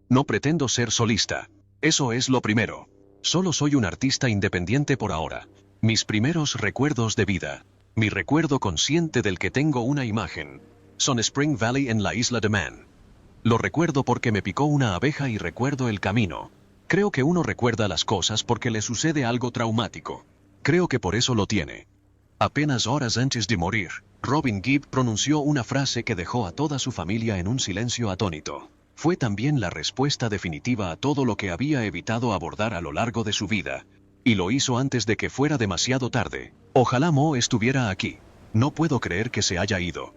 No pretendo ser solista. Eso es lo primero. Solo soy un artista independiente por ahora. Mis primeros recuerdos de vida. Mi recuerdo consciente del que tengo una imagen. Son Spring Valley en la isla de Man. Lo recuerdo porque me picó una abeja y recuerdo el camino. Creo que uno recuerda las cosas porque le sucede algo traumático. Creo que por eso lo tiene. Apenas horas antes de morir, Robin Gibb pronunció una frase que dejó a toda su familia en un silencio atónito. Fue también la respuesta definitiva a todo lo que había evitado abordar a lo largo de su vida. Y lo hizo antes de que fuera demasiado tarde. Ojalá Mo estuviera aquí. No puedo creer que se haya ido.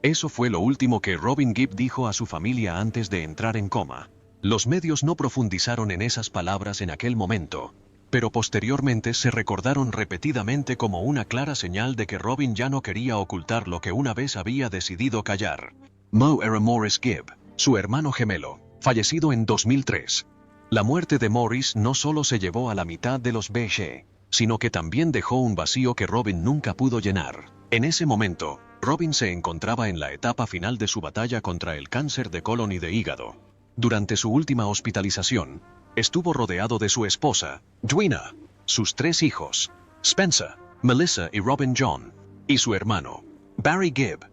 Eso fue lo último que Robin Gibb dijo a su familia antes de entrar en coma. Los medios no profundizaron en esas palabras en aquel momento, pero posteriormente se recordaron repetidamente como una clara señal de que Robin ya no quería ocultar lo que una vez había decidido callar. Mo era Morris Gibb, su hermano gemelo, fallecido en 2003. La muerte de Morris no solo se llevó a la mitad de los BG, sino que también dejó un vacío que Robin nunca pudo llenar. En ese momento, Robin se encontraba en la etapa final de su batalla contra el cáncer de colon y de hígado. Durante su última hospitalización, estuvo rodeado de su esposa, Dwina, sus 3 hijos, Spencer, Melissa y Robin John, y su hermano, Barry Gibb.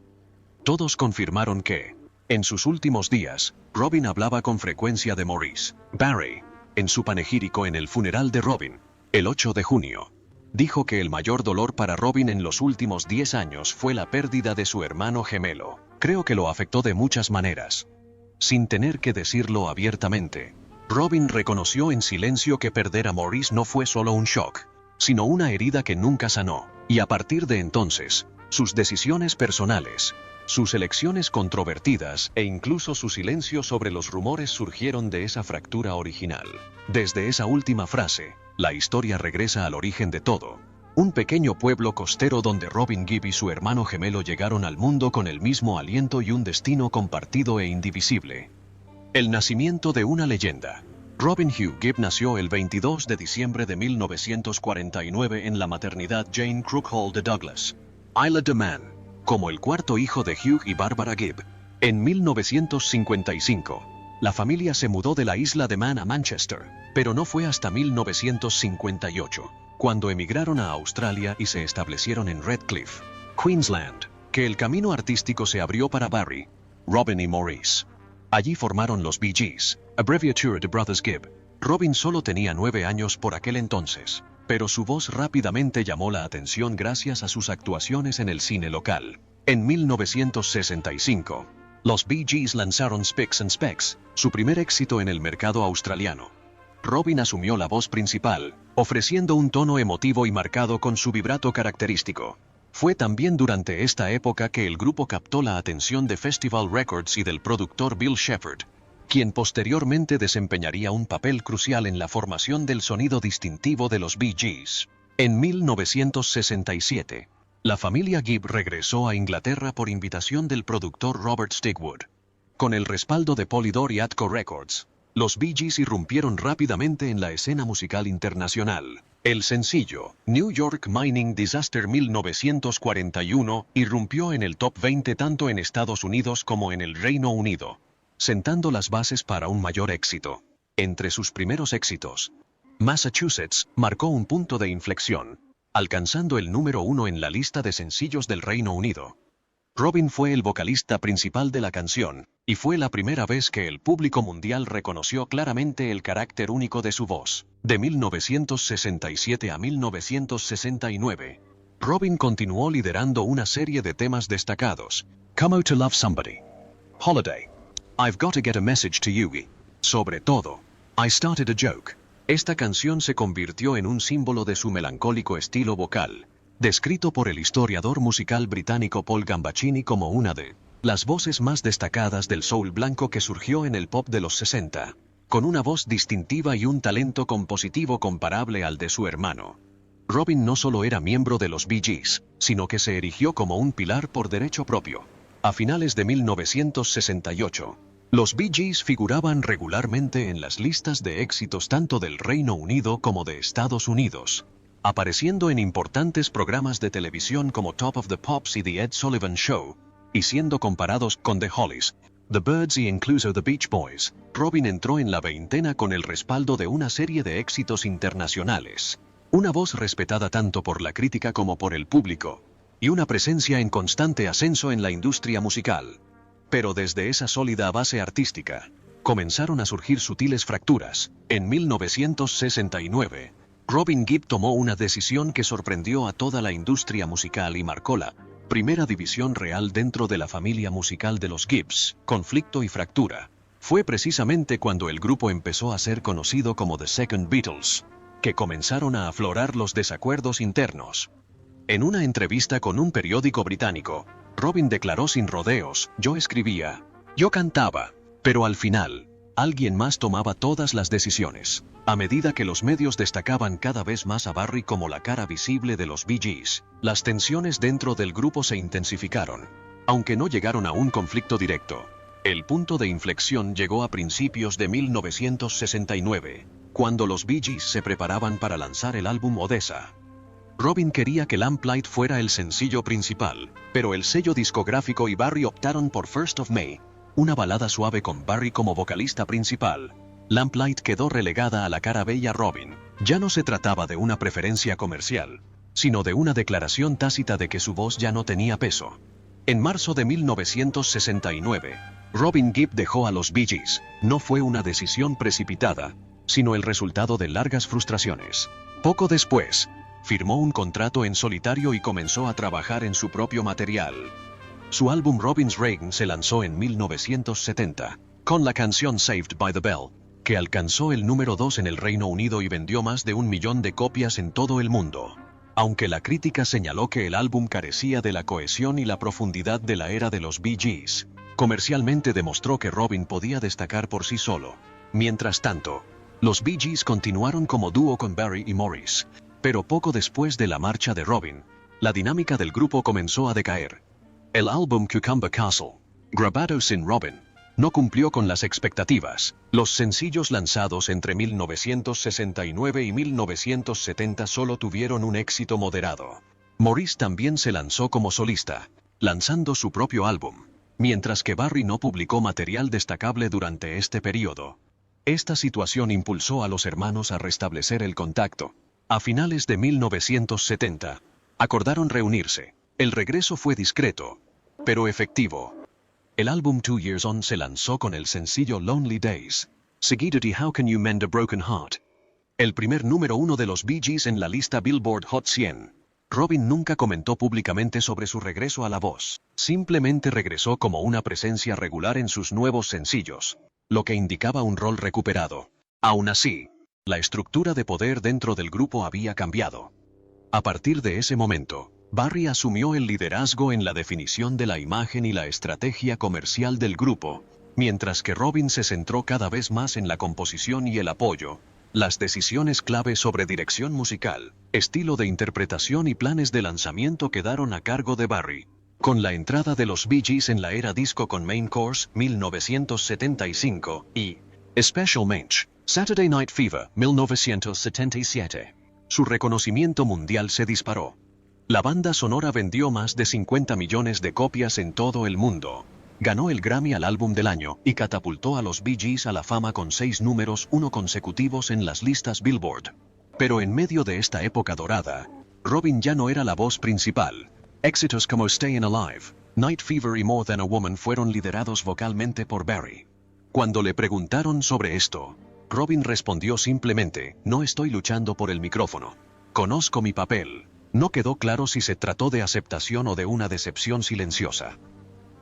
Todos confirmaron que, en sus últimos días, Robin hablaba con frecuencia de Maurice. Barry, en su panegírico en el funeral de Robin, el 8 de junio, dijo que el mayor dolor para Robin en los últimos 10 años fue la pérdida de su hermano gemelo. Creo que lo afectó de muchas maneras. Sin tener que decirlo abiertamente, Robin reconoció en silencio que perder a Maurice no fue solo un shock, sino una herida que nunca sanó. Y a partir de entonces, sus decisiones personales, sus elecciones controvertidas e incluso su silencio sobre los rumores surgieron de esa fractura original. Desde esa última frase, la historia regresa al origen de todo. Un pequeño pueblo costero donde Robin Gibb y su hermano gemelo llegaron al mundo con el mismo aliento y un destino compartido e indivisible. El nacimiento de una leyenda. Robin Hugh Gibb nació el 22 de diciembre de 1949 en la maternidad Jane Crook Hall de Douglas, Isla de Man, como el cuarto hijo de Hugh y Barbara Gibb. En 1955, la familia se mudó de la isla de Man a Manchester, pero no fue hasta 1958, cuando emigraron a Australia y se establecieron en Redcliffe, Queensland, que el camino artístico se abrió para Barry, Robin y Maurice. Allí formaron los Bee Gees, abreviature de Brothers Gibb. Robin solo tenía 9 años por aquel entonces, pero su voz rápidamente llamó la atención gracias a sus actuaciones en el cine local. En 1965, los Bee Gees lanzaron Spicks and Specks, su primer éxito en el mercado australiano. Robin asumió la voz principal, ofreciendo un tono emotivo y marcado con su vibrato característico. Fue también durante esta época que el grupo captó la atención de Festival Records y del productor Bill Shepherd, quien posteriormente desempeñaría un papel crucial en la formación del sonido distintivo de los Bee Gees. En 1967, la familia Gibb regresó a Inglaterra por invitación del productor Robert Stigwood. Con el respaldo de Polydor y Atco Records, los Bee Gees irrumpieron rápidamente en la escena musical internacional. El sencillo, New York Mining Disaster 1941, irrumpió en el top 20 tanto en Estados Unidos como en el Reino Unido, sentando las bases para un mayor éxito. Entre sus primeros éxitos, Massachusetts marcó un punto de inflexión, alcanzando el número 1 en la lista de sencillos del Reino Unido. Robin fue el vocalista principal de la canción, y fue la primera vez que el público mundial reconoció claramente el carácter único de su voz. De 1967 a 1969, Robin continuó liderando una serie de temas destacados: Come Out to Love Somebody, Holiday, I've Got to Get a Message to You y, sobre todo, I Started a Joke. Esta canción se convirtió en un símbolo de su melancólico estilo vocal, descrito por el historiador musical británico Paul Gambaccini como una de las voces más destacadas del soul blanco que surgió en el pop de los 60, con una voz distintiva y un talento compositivo comparable al de su hermano. Robin no solo era miembro de los Bee Gees, sino que se erigió como un pilar por derecho propio. A finales de 1968, los Bee Gees figuraban regularmente en las listas de éxitos tanto del Reino Unido como de Estados Unidos, apareciendo en importantes programas de televisión como Top of the Pops y The Ed Sullivan Show, y siendo comparados con The Hollies, The Byrds y incluso The Beach Boys, Robin entró en la veintena con el respaldo de una serie de éxitos internacionales, una voz respetada tanto por la crítica como por el público, y una presencia en constante ascenso en la industria musical. Pero desde esa sólida base artística, comenzaron a surgir sutiles fracturas. En 1969, Robin Gibb tomó una decisión que sorprendió a toda la industria musical y marcó la primera división real dentro de la familia musical de los Gibbs. Conflicto y fractura. Fue precisamente cuando el grupo empezó a ser conocido como The Second Beatles, que comenzaron a aflorar los desacuerdos internos. En una entrevista con un periódico británico, Robin declaró sin rodeos: yo escribía, yo cantaba, pero al final, alguien más tomaba todas las decisiones. A medida que los medios destacaban cada vez más a Barry como la cara visible de los Bee Gees, las tensiones dentro del grupo se intensificaron. Aunque no llegaron a un conflicto directo, el punto de inflexión llegó a principios de 1969, cuando los Bee Gees se preparaban para lanzar el álbum Odessa. Robin quería que Lamplight fuera el sencillo principal, pero el sello discográfico y Barry optaron por First of May, una balada suave con Barry como vocalista principal. Lamplight quedó relegada a la cara B y a Robin. Ya no se trataba de una preferencia comercial, sino de una declaración tácita de que su voz ya no tenía peso. En marzo de 1969, Robin Gibb dejó a los Bee Gees. No fue una decisión precipitada, sino el resultado de largas frustraciones. Poco después, firmó un contrato en solitario y comenzó a trabajar en su propio material. Su álbum Robin's Reign se lanzó en 1970, con la canción Saved by the Bell, que alcanzó el número 2 en el Reino Unido y vendió más de 1 millón de copias en todo el mundo. Aunque la crítica señaló que el álbum carecía de la cohesión y la profundidad de la era de los Bee Gees, comercialmente demostró que Robin podía destacar por sí solo. Mientras tanto, los Bee Gees continuaron como dúo con Barry y Maurice, pero poco después de la marcha de Robin, la dinámica del grupo comenzó a decaer. El álbum Cucumber Castle, grabado sin Robin, no cumplió con las expectativas. Los sencillos lanzados entre 1969 y 1970 solo tuvieron un éxito moderado. Maurice también se lanzó como solista, lanzando su propio álbum, mientras que Barry no publicó material destacable durante este periodo. Esta situación impulsó a los hermanos a restablecer el contacto. A finales de 1970, acordaron reunirse. El regreso fue discreto, pero efectivo. El álbum 2 Years On se lanzó con el sencillo Lonely Days, seguido de How Can You Mend a Broken Heart, el primer número 1 de los Bee Gees en la lista Billboard Hot 100. Robin nunca comentó públicamente sobre su regreso a la voz. Simplemente regresó como una presencia regular en sus nuevos sencillos, lo que indicaba un rol recuperado. Aún así, la estructura de poder dentro del grupo había cambiado. A partir de ese momento, Barry asumió el liderazgo en la definición de la imagen y la estrategia comercial del grupo, mientras que Robin se centró cada vez más en la composición y el apoyo. Las decisiones clave sobre dirección musical, estilo de interpretación y planes de lanzamiento quedaron a cargo de Barry. Con la entrada de los Bee Gees en la era disco con Main Course, 1975, y Special Mensch, Saturday Night Fever, 1977, su reconocimiento mundial se disparó. La banda sonora vendió más de 50 millones de copias en todo el mundo. Ganó el Grammy al álbum del año y catapultó a los Bee Gees a la fama con 6 números 1 consecutivos en las listas Billboard. Pero en medio de esta época dorada, Robin ya no era la voz principal. Éxitos como Stayin' Alive, Night Fever y More Than a Woman fueron liderados vocalmente por Barry. Cuando le preguntaron sobre esto, Robin respondió simplemente: no estoy luchando por el micrófono. Conozco mi papel. No quedó claro si se trató de aceptación o de una decepción silenciosa.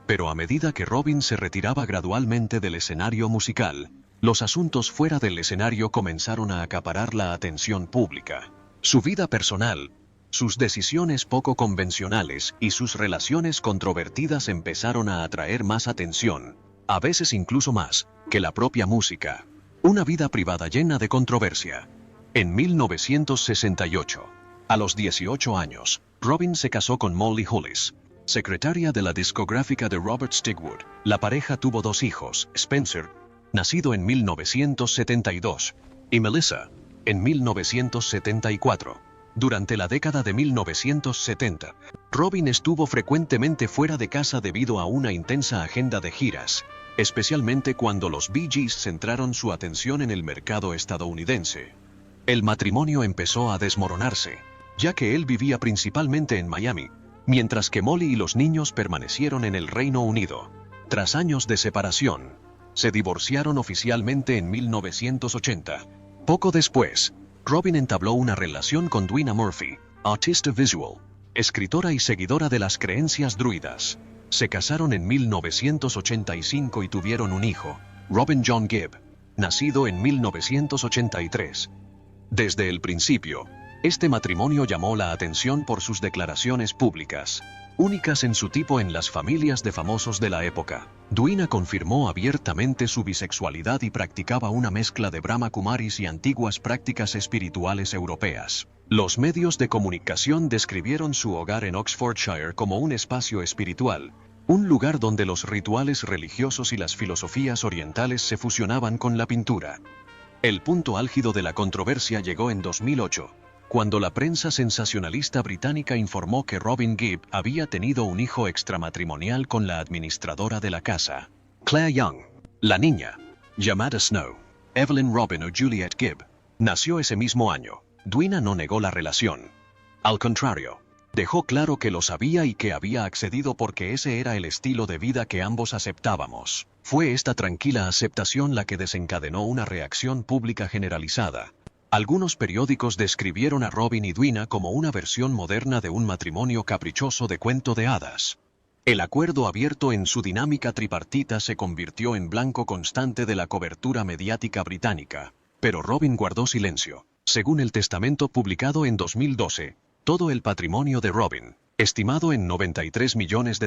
Pero a medida que Robin se retiraba gradualmente del escenario musical, los asuntos fuera del escenario comenzaron a acaparar la atención pública. Su vida personal, sus decisiones poco convencionales y sus relaciones controvertidas empezaron a atraer más atención, a veces incluso más que la propia música. Una vida privada llena de controversia. En 1968, a los 18 años, Robin se casó con Molly Hollis, secretaria de la discográfica de Robert Stigwood. La pareja tuvo 2 hijos, Spencer, nacido en 1972, y Melissa, en 1974. Durante la década de 1970, Robin estuvo frecuentemente fuera de casa debido a una intensa agenda de giras, especialmente cuando los Bee Gees centraron su atención en el mercado estadounidense. El matrimonio empezó a desmoronarse, ya que él vivía principalmente en Miami, mientras que Molly y los niños permanecieron en el Reino Unido. Tras años de separación, se divorciaron oficialmente en 1980. Poco después, Robin entabló una relación con Dwina Murphy, artista visual, escritora y seguidora de las creencias druidas. Se casaron en 1985 y tuvieron un hijo, Robin John Gibb, nacido en 1983. Desde el principio, este matrimonio llamó la atención por sus declaraciones públicas, únicas en su tipo en las familias de famosos de la época. Dwina confirmó abiertamente su bisexualidad y practicaba una mezcla de Brahma Kumaris y antiguas prácticas espirituales europeas. Los medios de comunicación describieron su hogar en Oxfordshire como un espacio espiritual, un lugar donde los rituales religiosos y las filosofías orientales se fusionaban con la pintura. El punto álgido de la controversia llegó en 2008, cuando la prensa sensacionalista británica informó que Robin Gibb había tenido un hijo extramatrimonial con la administradora de la casa, Claire Young. La niña, llamada Snow, Evelyn Robin o Juliet Gibb, nació ese mismo año. Dwina no negó la relación. Al contrario, dejó claro que lo sabía y que había accedido porque ese era el estilo de vida que ambos aceptábamos. Fue esta tranquila aceptación la que desencadenó una reacción pública generalizada. Algunos periódicos describieron a Robin y Dwina como una versión moderna de un matrimonio caprichoso de cuento de hadas. El acuerdo abierto en su dinámica tripartita se convirtió en blanco constante de la cobertura mediática británica, pero Robin guardó silencio. Según el testamento publicado en 2012, todo el patrimonio de Robin, estimado en $93 millones,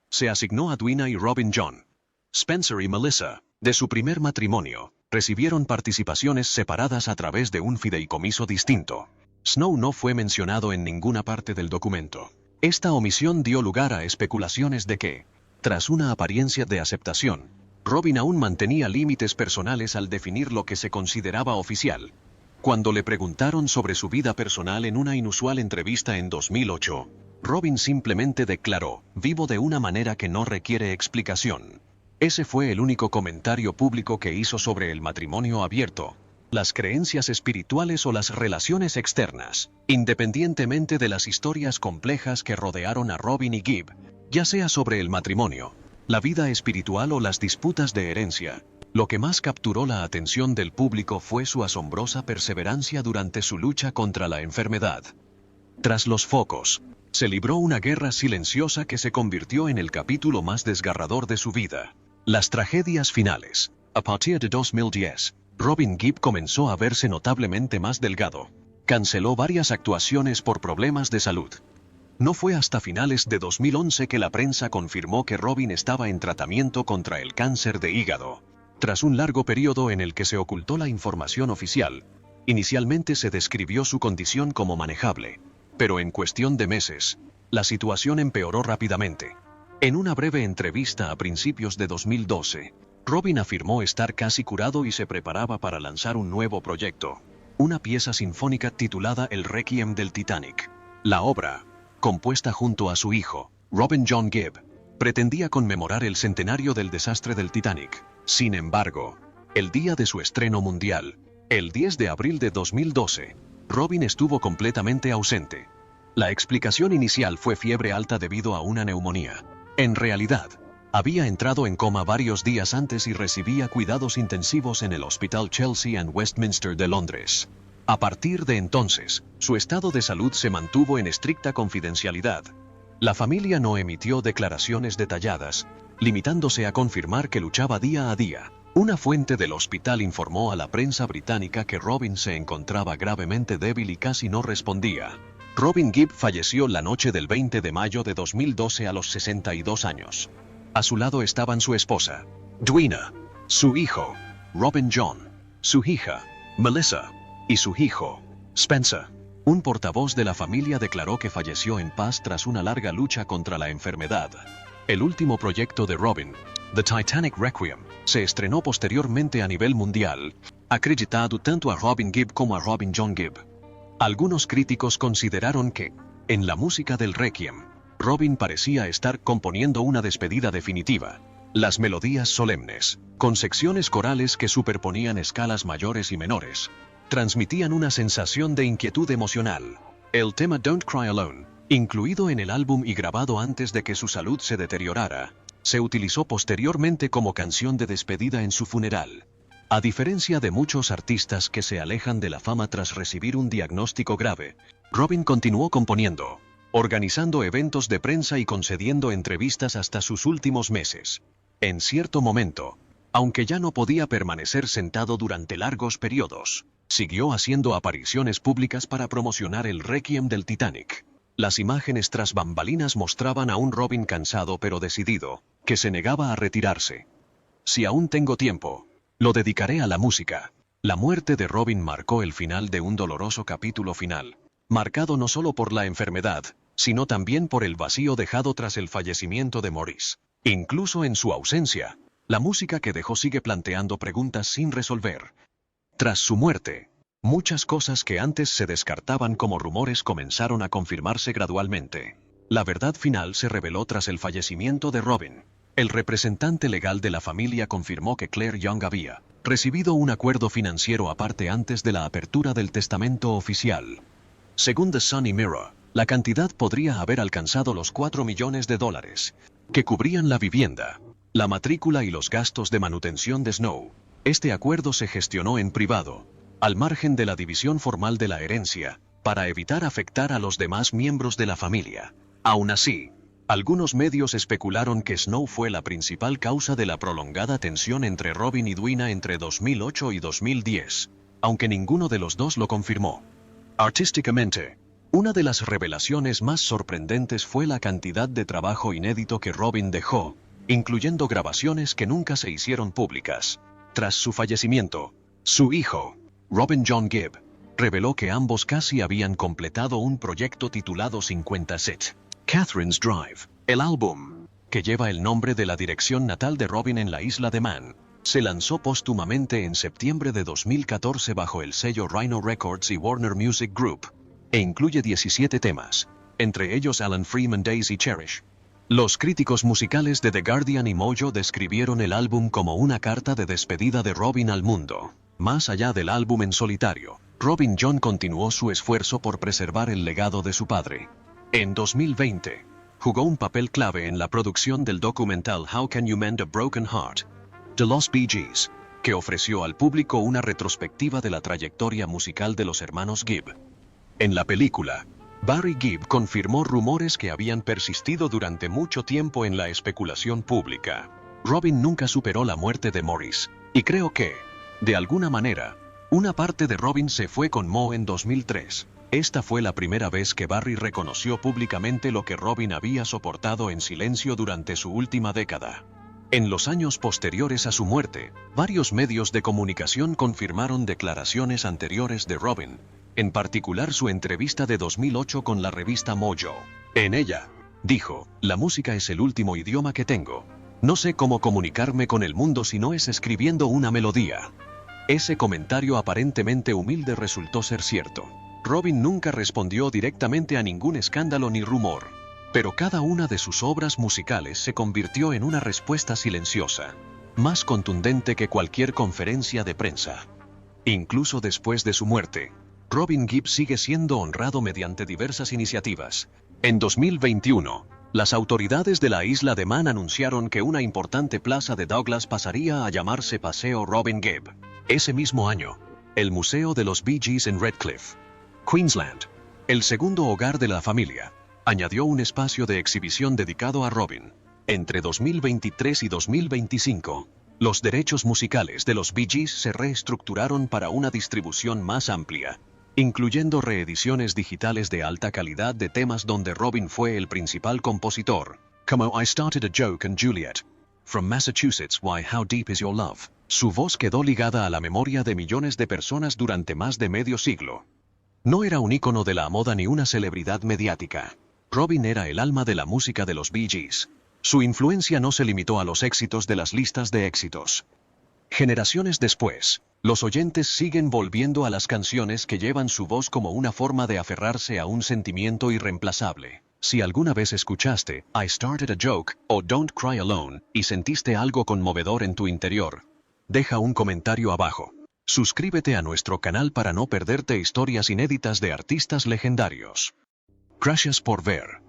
se asignó a Dwina y Robin John. Spencer y Melissa, de su primer matrimonio, recibieron participaciones separadas a través de un fideicomiso distinto. Snow no fue mencionado en ninguna parte del documento. Esta omisión dio lugar a especulaciones de que, tras una apariencia de aceptación, Robin aún mantenía límites personales al definir lo que se consideraba oficial. Cuando le preguntaron sobre su vida personal en una inusual entrevista en 2008, Robin simplemente declaró: "Vivo de una manera que no requiere explicación". Ese fue el único comentario público que hizo sobre el matrimonio abierto, las creencias espirituales o las relaciones externas, independientemente de las historias complejas que rodearon a Robin y Gibb, ya sea sobre el matrimonio, la vida espiritual o las disputas de herencia. Lo que más capturó la atención del público fue su asombrosa perseverancia durante su lucha contra la enfermedad. Tras los focos, se libró una guerra silenciosa que se convirtió en el capítulo más desgarrador de su vida. Las tragedias finales. A partir de 2010, Robin Gibb comenzó a verse notablemente más delgado. Canceló varias actuaciones por problemas de salud. No fue hasta finales de 2011 que la prensa confirmó que Robin estaba en tratamiento contra el cáncer de hígado. Tras un largo periodo en el que se ocultó la información oficial, inicialmente se describió su condición como manejable, pero en cuestión de meses, la situación empeoró rápidamente. En una breve entrevista a principios de 2012, Robin afirmó estar casi curado y se preparaba para lanzar un nuevo proyecto, una pieza sinfónica titulada El Requiem del Titanic. La obra, compuesta junto a su hijo, Robin John Gibb, pretendía conmemorar el centenario del desastre del Titanic. Sin embargo, el día de su estreno mundial, el 10 de abril de 2012, Robin estuvo completamente ausente. La explicación inicial fue fiebre alta debido a una neumonía. En realidad, había entrado en coma varios días antes y recibía cuidados intensivos en el Hospital Chelsea and Westminster de Londres. A partir de entonces, su estado de salud se mantuvo en estricta confidencialidad. La familia no emitió declaraciones detalladas, limitándose a confirmar que luchaba día a día. Una fuente del hospital informó a la prensa británica que Robin se encontraba gravemente débil y casi no respondía. Robin Gibb falleció la noche del 20 de mayo de 2012 a los 62 años. A su lado estaban su esposa, Dwina, su hijo, Robin John, su hija, Melissa, y su hijo, Spencer. Un portavoz de la familia declaró que falleció en paz tras una larga lucha contra la enfermedad. El último proyecto de Robin, The Titanic Requiem, se estrenó posteriormente a nivel mundial, acreditado tanto a Robin Gibb como a Robin John Gibb. Algunos críticos consideraron que, en la música del Requiem, Robin parecía estar componiendo una despedida definitiva. Las melodías solemnes, con secciones corales que superponían escalas mayores y menores, transmitían una sensación de inquietud emocional. El tema Don't Cry Alone, incluido en el álbum y grabado antes de que su salud se deteriorara, se utilizó posteriormente como canción de despedida en su funeral. A diferencia de muchos artistas que se alejan de la fama tras recibir un diagnóstico grave, Robin continuó componiendo, organizando eventos de prensa y concediendo entrevistas hasta sus últimos meses. En cierto momento, aunque ya no podía permanecer sentado durante largos periodos, siguió haciendo apariciones públicas para promocionar el Requiem del Titanic. Las imágenes tras bambalinas mostraban a un Robin cansado pero decidido, que se negaba a retirarse. Si aún tengo tiempo, lo dedicaré a la música. La muerte de Robin marcó el final de un doloroso capítulo final, marcado no solo por la enfermedad, sino también por el vacío dejado tras el fallecimiento de Maurice. Incluso en su ausencia, la música que dejó sigue planteando preguntas sin resolver. Tras su muerte, muchas cosas que antes se descartaban como rumores comenzaron a confirmarse gradualmente. La verdad final se reveló tras el fallecimiento de Robin. El representante legal de la familia confirmó que Claire Young había recibido un acuerdo financiero aparte antes de la apertura del testamento oficial. Según The Sunny Mirror, la cantidad podría haber alcanzado los $4 millones, que cubrían la vivienda, la matrícula y los gastos de manutención de Snow. Este acuerdo se gestionó en privado, al margen de la división formal de la herencia, para evitar afectar a los demás miembros de la familia. Aún así, algunos medios especularon que Snow fue la principal causa de la prolongada tensión entre Robin y Edwina entre 2008 y 2010, aunque ninguno de los dos lo confirmó. Artísticamente, una de las revelaciones más sorprendentes fue la cantidad de trabajo inédito que Robin dejó, incluyendo grabaciones que nunca se hicieron públicas. Tras su fallecimiento, su hijo, Robin John Gibb, reveló que ambos casi habían completado un proyecto titulado 57. Catherine's Drive, el álbum, que lleva el nombre de la dirección natal de Robin en la isla de Man, se lanzó póstumamente en septiembre de 2014 bajo el sello Rhino Records y Warner Music Group, e incluye 17 temas, entre ellos Alan Freeman Days y Cherish. Los críticos musicales de The Guardian y Mojo describieron el álbum como una carta de despedida de Robin al mundo. Más allá del álbum en solitario, Robin John continuó su esfuerzo por preservar el legado de su padre. En 2020, jugó un papel clave en la producción del documental How Can You Mend a Broken Heart? The Los Bee Gees, que ofreció al público una retrospectiva de la trayectoria musical de los hermanos Gibb. En la película, Barry Gibb confirmó rumores que habían persistido durante mucho tiempo en la especulación pública. Robin nunca superó la muerte de Maurice, y creo que, de alguna manera, una parte de Robin se fue con Mo en 2003. Esta fue la primera vez que Barry reconoció públicamente lo que Robin había soportado en silencio durante su última década. En los años posteriores a su muerte, varios medios de comunicación confirmaron declaraciones anteriores de Robin, en particular su entrevista de 2008 con la revista Mojo. En ella, dijo, «La música es el último idioma que tengo. No sé cómo comunicarme con el mundo si no es escribiendo una melodía». Ese comentario aparentemente humilde resultó ser cierto. Robin nunca respondió directamente a ningún escándalo ni rumor, pero cada una de sus obras musicales se convirtió en una respuesta silenciosa, más contundente que cualquier conferencia de prensa. Incluso después de su muerte, Robin Gibb sigue siendo honrado mediante diversas iniciativas. En 2021, las autoridades de la isla de Man anunciaron que una importante plaza de Douglas pasaría a llamarse Paseo Robin Gibb. Ese mismo año, el Museo de los Bee Gees en Redcliffe, Queensland, el segundo hogar de la familia, añadió un espacio de exhibición dedicado a Robin. Entre 2023 y 2025, los derechos musicales de los Bee Gees se reestructuraron para una distribución más amplia, incluyendo reediciones digitales de alta calidad de temas donde Robin fue el principal compositor, como I Started a Joke and Juliet. From Massachusetts, Why How Deep Is Your Love? Su voz quedó ligada a la memoria de millones de personas durante más de medio siglo. No era un ícono de la moda ni una celebridad mediática. Robin era el alma de la música de los Bee Gees. Su influencia no se limitó a los éxitos de las listas de éxitos. Generaciones después, los oyentes siguen volviendo a las canciones que llevan su voz como una forma de aferrarse a un sentimiento irreemplazable. Si alguna vez escuchaste I Started a Joke o Don't Cry Alone y sentiste algo conmovedor en tu interior, deja un comentario abajo. Suscríbete a nuestro canal para no perderte historias inéditas de artistas legendarios. Gracias por ver.